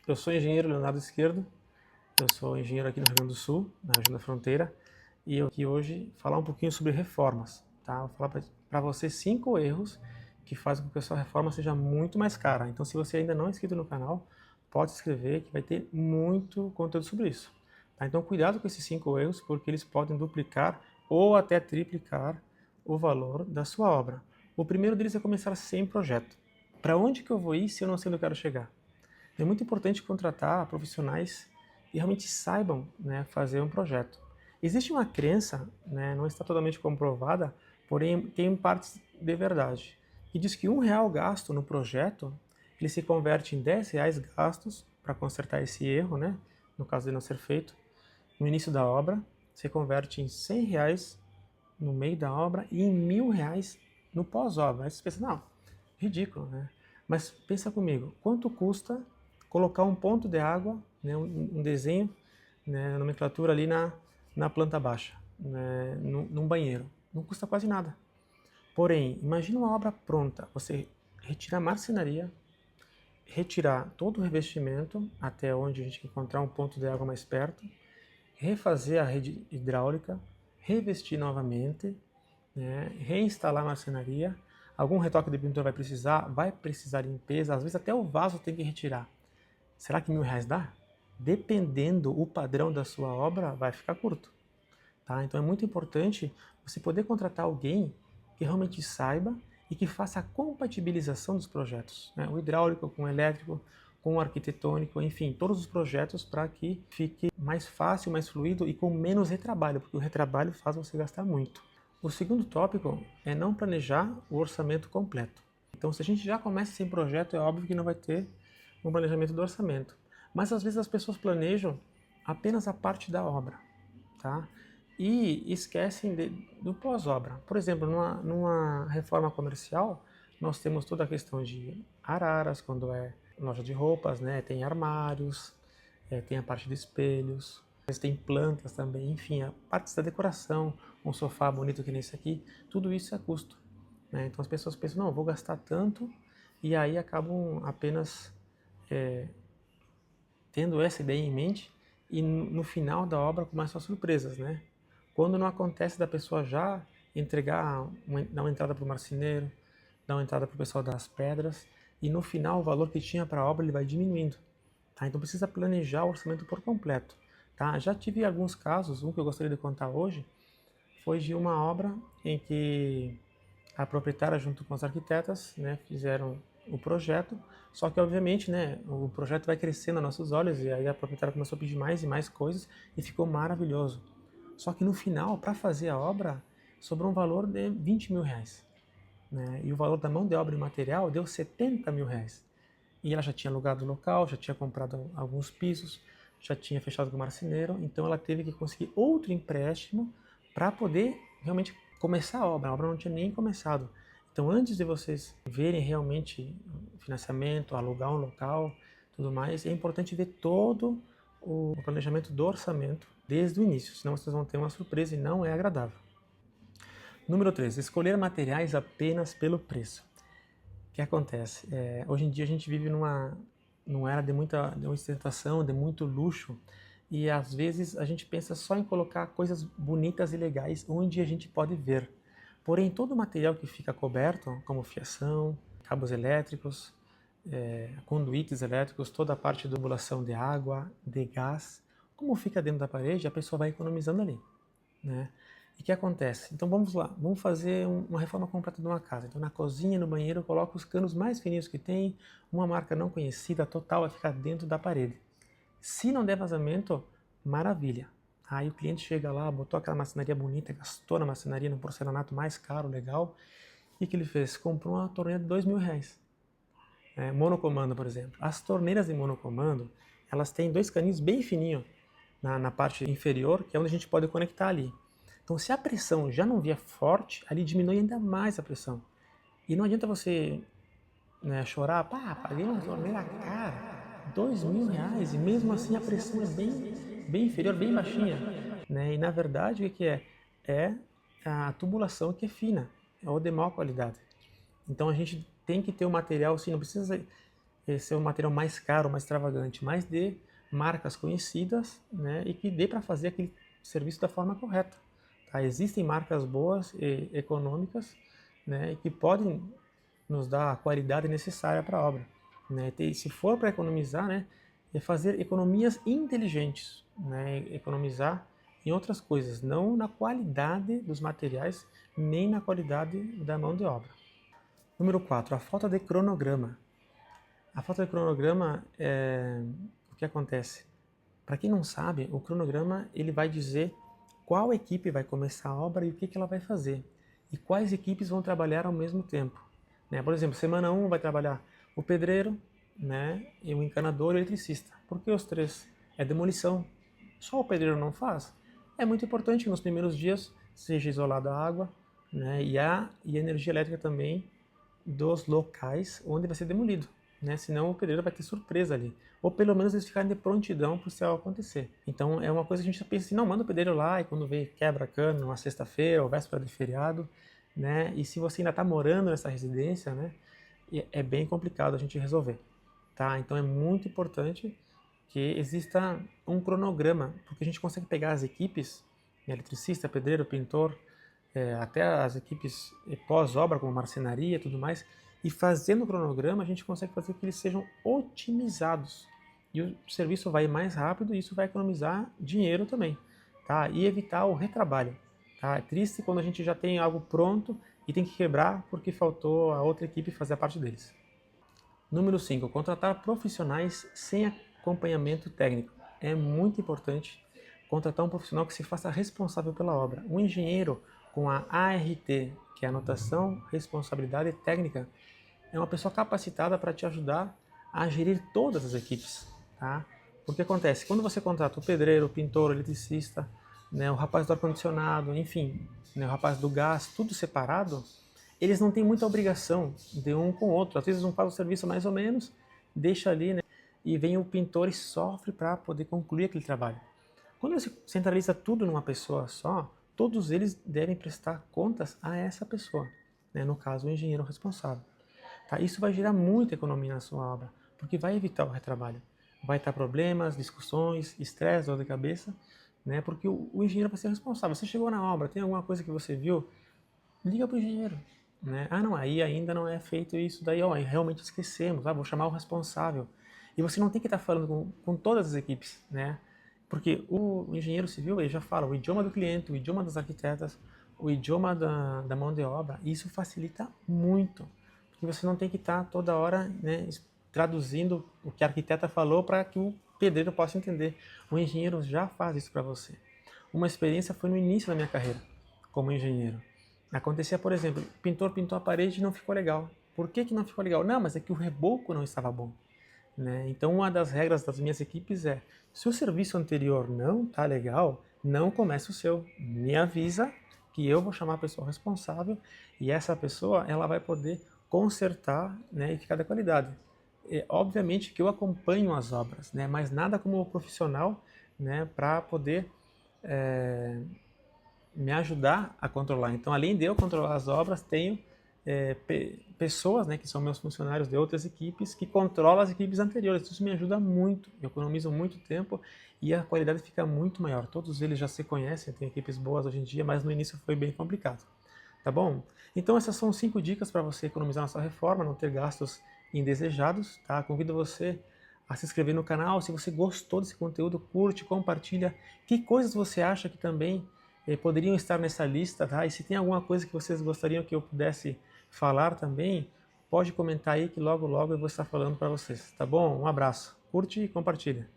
Eu sou engenheiro Leonardo Esquerdo, eu sou engenheiro aqui no Rio Grande do Sul, na região da fronteira, e eu aqui hoje falar um pouquinho sobre reformas, tá? Vou falar para você 5 erros que fazem com que a sua reforma seja muito mais cara. Então, se você ainda não é inscrito no canal, pode se inscrever que vai ter muito conteúdo sobre isso. Tá? Então, cuidado com esses 5 erros, porque eles podem duplicar ou até triplicar o valor da sua obra. O primeiro deles é começar sem projeto. Para onde que eu vou ir se eu não sei onde eu quero chegar? É muito importante contratar profissionais que realmente saibam, né, fazer um projeto. Existe uma crença, né, não está totalmente comprovada, porém tem partes de verdade, que diz que R$ 1 gasto no projeto, ele se converte em R$ 10 gastos para consertar esse erro, né, no caso de não ser feito, no início da obra, se converte em R$ 100 no meio da obra e em R$ 1.000 no pós-obra. Aí você pensa, não, ridículo, né? Mas pensa comigo, quanto custa colocar um ponto de água, né, um desenho, né, a nomenclatura ali na planta baixa, né, num banheiro? Não custa quase nada. Porém, imagina uma obra pronta, você retirar a marcenaria, retirar todo o revestimento até onde a gente encontrar um ponto de água mais perto, refazer a rede hidráulica, revestir novamente, né, reinstalar a marcenaria, algum retoque de pintura vai precisar de limpeza, às vezes até o vaso tem que retirar. Será que R$ 1.000 dá? Dependendo o padrão da sua obra, vai ficar curto. Tá? Então é muito importante você poder contratar alguém que realmente saiba e que faça a compatibilização dos projetos, né? O hidráulico com o elétrico, com o arquitetônico, enfim, todos os projetos para que fique mais fácil, mais fluido e com menos retrabalho, porque o retrabalho faz você gastar muito. O segundo tópico é não planejar o orçamento completo. Então, se a gente já começa sem projeto, é óbvio que não vai ter um planejamento do orçamento. Mas às vezes as pessoas planejam apenas a parte da obra, tá? E esquecem do pós-obra. Por exemplo, numa reforma comercial, nós temos toda a questão de araras, quando é loja de roupas, né? Tem armários, tem a parte de espelhos, tem plantas também, enfim, a parte da decoração, um sofá bonito que nem esse aqui, tudo isso é custo, né? Então as pessoas pensam, não, vou gastar tanto, e aí acabam apenas tendo essa ideia em mente, e no final da obra começam as surpresas, né? Quando não acontece da pessoa já entregar, dar uma entrada para o marceneiro, dar uma entrada para o pessoal das pedras, e no final o valor que tinha para a obra ele vai diminuindo. Tá? Então precisa planejar o orçamento por completo. Tá? Já tive alguns casos, um que eu gostaria de contar hoje, foi de uma obra em que a proprietária junto com as arquitetas, né, fizeram o projeto, só que obviamente, né, o projeto vai crescendo aos nossos olhos e aí a proprietária começou a pedir mais e mais coisas e ficou maravilhoso. Só que no final, para fazer a obra, sobrou um valor de R$ 20.000, né, e o valor da mão de obra e material deu R$ 70.000. E ela já tinha alugado o local, já tinha comprado alguns pisos, já tinha fechado com o marceneiro, então ela teve que conseguir outro empréstimo para poder realmente começar a obra não tinha nem começado. Então antes de vocês verem realmente o financiamento, alugar um local, tudo mais, é importante ver todo o planejamento do orçamento desde o início, senão vocês vão ter uma surpresa e não é agradável. Número 3, escolher materiais apenas pelo preço. O que acontece? Hoje em dia a gente vive numa era de muita ostentação, de muito luxo, e às vezes a gente pensa só em colocar coisas bonitas e legais onde a gente pode ver. Porém, todo o material que fica coberto, como fiação, cabos elétricos, conduítes elétricos, toda a parte de tubulação de água, de gás, como fica dentro da parede, a pessoa vai economizando ali, né? E o que acontece? Então vamos lá, vamos fazer uma reforma completa de uma casa. Então na cozinha, no banheiro, eu coloco os canos mais fininhos que tem, uma marca não conhecida, total, vai ficar dentro da parede. Se não der vazamento, maravilha. Aí o cliente chega lá, botou aquela marcenaria bonita, gastou na marcenaria, no porcelanato mais caro, legal. E o que ele fez? Comprou uma torneira de R$ 2.000. Monocomando, por exemplo. As torneiras de monocomando, elas têm 2 caninhos bem fininhos na parte inferior, que é onde a gente pode conectar ali. Então, se a pressão já não vier forte, ali diminui ainda mais a pressão. E não adianta você, né, chorar, pá, paguei uma torneira cara, R$ 2.000, e mesmo assim a pressão é bem inferior, bem baixinha. Né? E na verdade, o que é? É a tubulação que é fina, ou de má qualidade. Então a gente tem que ter o material, assim, não precisa ser um material mais caro, mais extravagante, mas de marcas conhecidas, né, e que dê para fazer aquele serviço da forma correta. Tá? Existem marcas boas e econômicas, né, que podem nos dar a qualidade necessária para a obra. Né? Se for para economizar, né, é fazer economias inteligentes, né, economizar em outras coisas, não na qualidade dos materiais, nem na qualidade da mão de obra. Número 4, a falta de cronograma. A falta de cronograma é o que acontece. Para quem não sabe, o cronograma ele vai dizer qual equipe vai começar a obra e o que ela vai fazer. E quais equipes vão trabalhar ao mesmo tempo. Né? Por exemplo, semana 1 vai trabalhar o pedreiro, né, e o encanador e o eletricista. Por que os três? É demolição. Só o pedreiro não faz? É muito importante que nos primeiros dias seja isolada a água, né, e a energia elétrica também dos locais onde vai ser demolido. Né? Senão o pedreiro vai ter surpresa ali. Ou pelo menos eles ficarem de prontidão para o céu acontecer. Então é uma coisa que a gente pensa assim, não, manda o pedreiro lá e quando vê quebra cano numa sexta-feira ou véspera de feriado, né? E se você ainda está morando nessa residência, né, é bem complicado a gente resolver. Tá? Então é muito importante que exista um cronograma, porque a gente consegue pegar as equipes, eletricista, pedreiro, pintor, até as equipes pós-obra, como marcenaria e tudo mais, e fazendo o cronograma a gente consegue fazer que eles sejam otimizados. E o serviço vai mais rápido e isso vai economizar dinheiro também. Tá? E evitar o retrabalho. Tá? É triste quando a gente já tem algo pronto e tem que quebrar porque faltou a outra equipe fazer a parte deles. Número 5. Contratar profissionais sem acompanhamento técnico. É muito importante contratar um profissional que se faça responsável pela obra. Um engenheiro com a ART, que é a Anotação Responsabilidade Técnica, é uma pessoa capacitada para te ajudar a gerir todas as equipes. Tá? Porque acontece, quando você contrata o pedreiro, o pintor, o eletricista, né, o rapaz do ar-condicionado, enfim, né, o rapaz do gás, tudo separado, eles não têm muita obrigação de um com o outro. Às vezes um faz o serviço mais ou menos, deixa ali, né, e vem o pintor e sofre para poder concluir aquele trabalho. Quando você centraliza tudo numa pessoa só, todos eles devem prestar contas a essa pessoa, né, no caso o engenheiro responsável. Tá? Isso vai gerar muita economia na sua obra, porque vai evitar o retrabalho. Vai estar problemas, discussões, estresse, dor de cabeça, né? Porque o engenheiro vai ser responsável. Você chegou na obra, tem alguma coisa que você viu, liga para o engenheiro. Né? Ah, não, aí ainda não é feito isso daí, ó, realmente esquecemos, vou chamar o responsável. E você não tem que estar falando com todas as equipes, né? Porque o engenheiro civil ele já fala o idioma do cliente, o idioma das arquitetas, o idioma da mão de obra, e isso facilita muito. Porque você não tem que estar toda hora, né, traduzindo o que a arquiteta falou para que o pedreiro possa entender. O engenheiro já faz isso para você. Uma experiência foi no início da minha carreira como engenheiro. Acontecia, por exemplo, o pintor pintou a parede e não ficou legal. Por que não ficou legal? Não, mas é que o reboco não estava bom. Né? Então, uma das regras das minhas equipes é, se o serviço anterior não está legal, não comece o seu. Me avisa que eu vou chamar a pessoa responsável e essa pessoa ela vai poder consertar, né, e ficar da qualidade. Obviamente que eu acompanho as obras, né, mas nada como profissional, né, para poder me ajudar a controlar. Então, além de eu controlar as obras, tenho pessoas, né, que são meus funcionários de outras equipes, que controlam as equipes anteriores. Isso me ajuda muito, eu economizo muito tempo e a qualidade fica muito maior. Todos eles já se conhecem, tem equipes boas hoje em dia, mas no início foi bem complicado. Tá bom? Então essas são 5 dicas para você economizar na sua reforma, não ter gastos indesejados. Tá? Convido você a se inscrever no canal. Se você gostou desse conteúdo, curte, compartilha. Que coisas você acha que também poderiam estar nessa lista? Tá? E se tem alguma coisa que vocês gostariam que eu pudesse falar também, pode comentar aí que logo logo eu vou estar falando para vocês. Tá bom? Um abraço. Curte e compartilha.